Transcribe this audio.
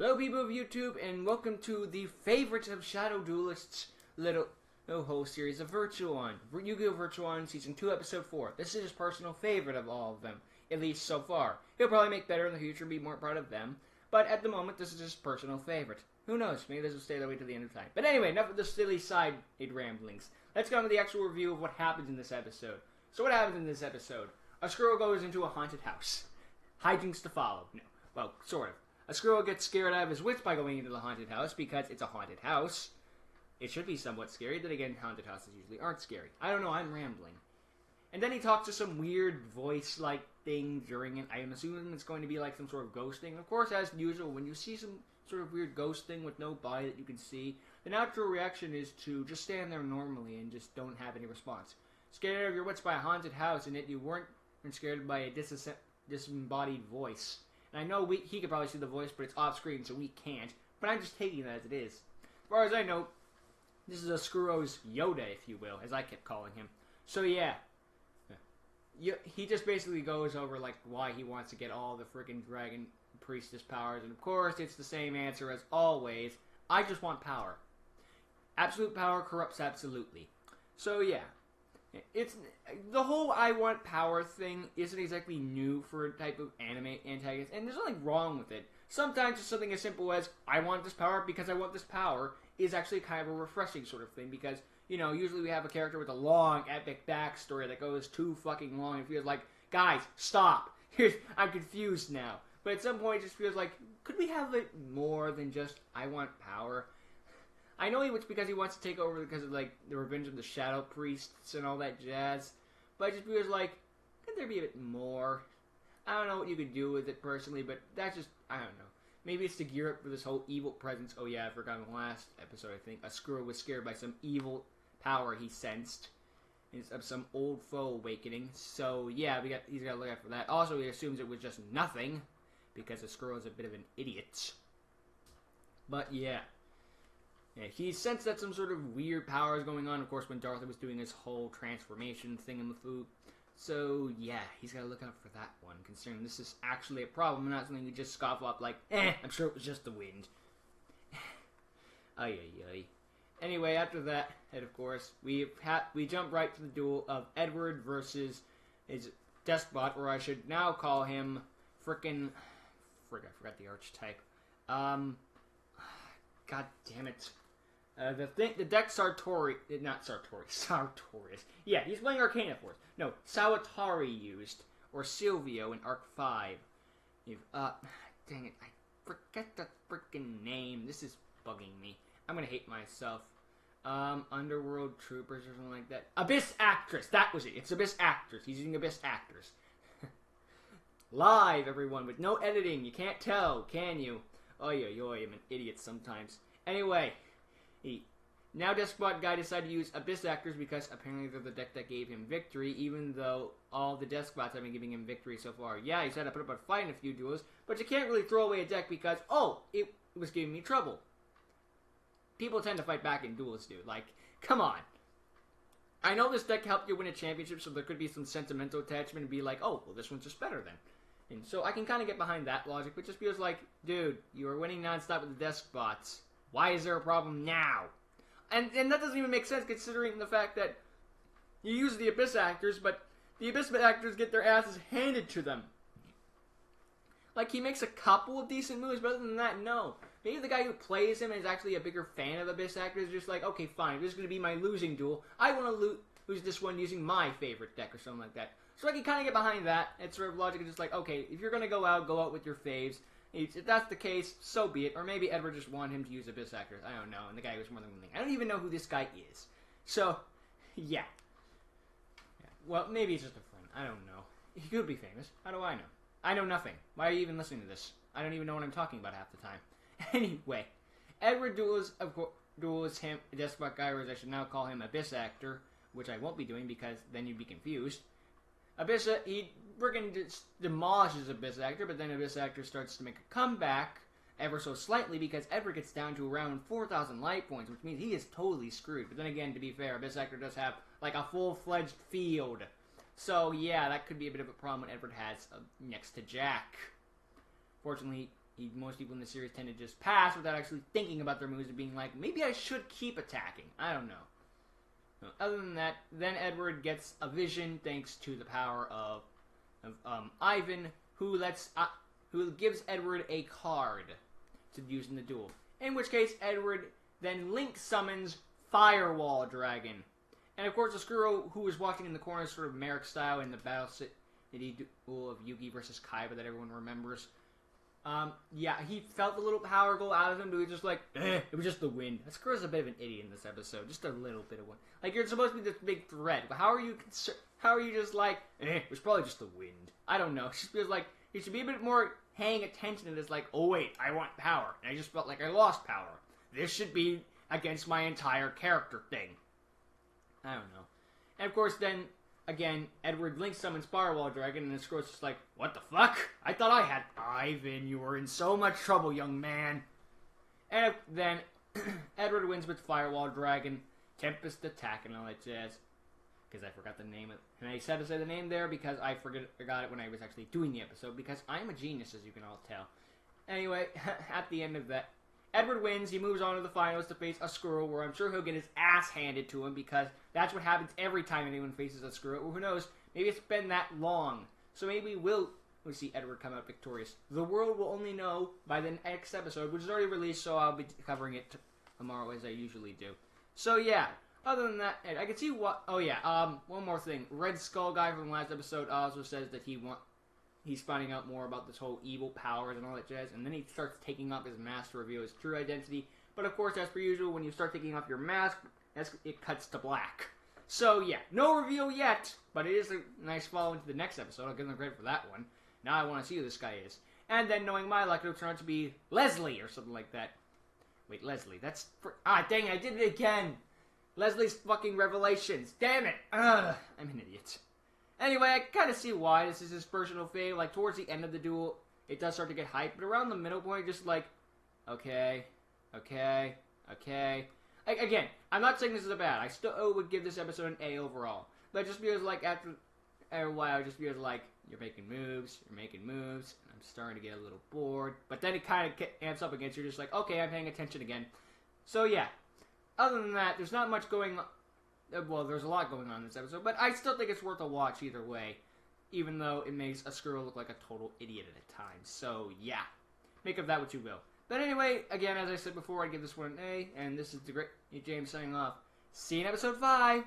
Hello people of YouTube, and welcome to the Favorites of Shadow Duelists little whole series of Virtuon. Yu-Gi-Oh! Virtuon Season 2, Episode 4. This is his personal favorite of all of them, at least so far. He'll probably make better in the future, be more proud of them, but at the moment, this is his personal favorite. Who knows, maybe this will stay that way to the end of time. But anyway, enough of the silly side ramblings. Let's go on to the actual review of what happens in this episode. So what happens in this episode? A squirrel goes into a haunted house. Hijinks to follow. No, well, sort of. A squirrel gets scared out of his wits by going into the haunted house because it's a haunted house. It should be somewhat scary. Then again, haunted houses usually aren't scary. I don't know, I'm rambling. And then he talks to some weird voice-like thing during it. I'm assuming it's going to be like some sort of ghost thing. Of course, as usual, when you see some sort of weird ghost thing with no body that you can see, the natural reaction is to just stand there normally and just don't have any response. Scared out of your wits by a haunted house, and yet you weren't scared by a disembodied voice. And I know he could probably see the voice, but it's off screen, so we can't. But I'm just taking it as it is. As far as I know, this is a Skuro's Yoda, if you will, as I kept calling him. So yeah. He just basically goes over like why he wants to get all the freaking Dragon Priestess powers. And of course, it's the same answer as always. I just want power. Absolute power corrupts absolutely. So yeah. It's the whole I want power thing isn't exactly new for a type of anime antagonist, and there's nothing wrong with it. Sometimes just something as simple as I want this power because I want this power is actually kind of a refreshing sort of thing, because, you know, usually we have a character with a long epic backstory that goes too fucking long and feels like, guys, stop. I'm confused now. But at some point it just feels like, could we have it more than just I want power? I know it's because he wants to take over because of, like, the revenge of the Shadow Priests and all that jazz. But it just feels like, could there be a bit more? I don't know what you could do with it personally, but that's just, I don't know. Maybe it's to gear up for this whole evil presence. Oh yeah, I forgot in the last episode, I think. A squirrel was scared by some evil power he sensed. It's of some old foe awakening. So yeah, he's got to look out for that. Also, he assumes it was just nothing, because the squirrel is a bit of an idiot. But yeah. Yeah, he sensed that some sort of weird power is going on, of course, when Darth was doing his whole transformation thing in the food. So, yeah, he's got to look out for that one, considering this is actually a problem, not something you just scoff up like, I'm sure it was just the wind. Ay. Anyway, after that, and of course, we jump right to the duel of Edward versus his despot, or I should now call him I forgot the archetype. God damn it. The deck Sartorius. Yeah, he's playing Arcana Force. No, Sawatari used, or Silvio in Arc 5. Dang it, I forget the freaking name. This is bugging me. I'm gonna hate myself. Underworld Troopers or something like that. Abyss Actress, that was it. It's Abyss Actress. He's using Abyss Actress. Live, everyone, with no editing. You can't tell, can you? Oy, I'm an idiot sometimes. Anyway, now Despot Guy decided to use Abyss Actors because apparently they're the deck that gave him victory, even though all the Despots have been giving him victory so far. Yeah, he's had to put up a fight in a few duels, but you can't really throw away a deck because, it was giving me trouble. People tend to fight back in duels, dude. Like, come on. I know this deck helped you win a championship, so there could be some sentimental attachment and be like, well, this one's just better then. And so I can kind of get behind that logic, but just feels like, dude, you were winning nonstop with the Despots. Why is there a problem now? And that doesn't even make sense considering the fact that you use the Abyss Actors, but the Abyss Actors get their asses handed to them. Like, he makes a couple of decent moves, but other than that, no. Maybe the guy who plays him is actually a bigger fan of Abyss Actors, just like, okay, fine, this is going to be my losing duel. I want to lose this one using my favorite deck or something like that. So I can kind of get behind that. It's sort of logic of just like, okay, if you're going to go out with your faves. If that's the case, so be it. Or maybe Edward just wanted him to use Abyss Actors. I don't know. And the guy was more than one thing. I don't even know who this guy is. So, yeah. Well, maybe he's just a friend. I don't know. He could be famous. How do I know? I know nothing. Why are you even listening to this? I don't even know what I'm talking about half the time. Anyway, Edward duels him, Despot Guy, or as I should now call him, Abyss Actor, which I won't be doing because then you'd be confused. Abyss, he friggin' demolishes Abyss Actor, but then Abyss Actor starts to make a comeback ever so slightly because Edward gets down to around 4,000 life points, which means he is totally screwed. But then again, to be fair, Abyss Actor does have like a full-fledged field. So yeah, that could be a bit of a problem when Edward has next to Jack. Fortunately, most people in the series tend to just pass without actually thinking about their moves and being like, maybe I should keep attacking. I don't know. Other than that, then Edward gets a vision thanks to the power of Ivan, who gives Edward a card to use in the duel. In which case, Edward then Link summons Firewall Dragon. And of course, Oscuro, who was watching in the corner, sort of Merrick style in the Battle City duel of Yugi versus Kaiba that everyone remembers. Yeah, he felt the little power go out of him, but he was just like, it was just the wind. Oscuro's a bit of an idiot in this episode, just a little bit of one. Like, you're supposed to be this big threat, but how are you just like, it was probably just the wind? I don't know. It just feels like you should be a bit more paying attention to this, like, oh wait, I want power, and I just felt like I lost power. This should be against my entire character thing. I don't know. And of course, then, again, Edward Link summons Firewall Dragon, and Oscuro's just like, what the fuck? I thought I had Ivan. You were in so much trouble, young man. And then Edward wins with Firewall Dragon, Tempest Attack, and all that jazz. Because I forgot the name of it. And I had to say the name there because I forgot it when I was actually doing the episode, because I'm a genius, as you can all tell. Anyway, at the end of that, Edward wins. He moves on to the finals to face Oscuro, where I'm sure he'll get his ass handed to him, because that's what happens every time anyone faces Oscuro. Or who knows, maybe it's been that long. So maybe we'll see Edward come out victorious. The world will only know by the next episode, which is already released, so I'll be covering it tomorrow as I usually do. So yeah, other than that, I can see what... Oh yeah, one more thing. Red Skull guy from the last episode also says that he's finding out more about this whole evil powers and all that jazz, and then he starts taking off his mask to reveal his true identity. But of course, as per usual, when you start taking off your mask, it cuts to black. So yeah, no reveal yet, but it is a nice follow into the next episode. I'll give them credit for that one. Now I want to see who this guy is. And then, knowing my luck, it'll turn out to be Leslie or something like that. Wait, Leslie, that's... dang it, I did it again! Leslie's fucking Revelations. Damn it! Ugh, I'm an idiot. Anyway, I kind of see why this is his personal fave. Like, towards the end of the duel, it does start to get hyped, but around the middle point, just like, okay. Again, I'm not saying this is a bad. I still would give this episode an A overall. But just because, like, after a while, just because, like, you're making moves, and I'm starting to get a little bored. But then it kind of amps up against you. You're just like, okay, I'm paying attention again. So, yeah. Other than that, there's not much going on. Well, there's a lot going on in this episode, but I still think it's worth a watch either way, even though it makes Oscuro look like a total idiot at times. So, yeah. Make of that what you will. But anyway, again, as I said before, I give this one an A, and this is the Great James signing off. See you in episode 5!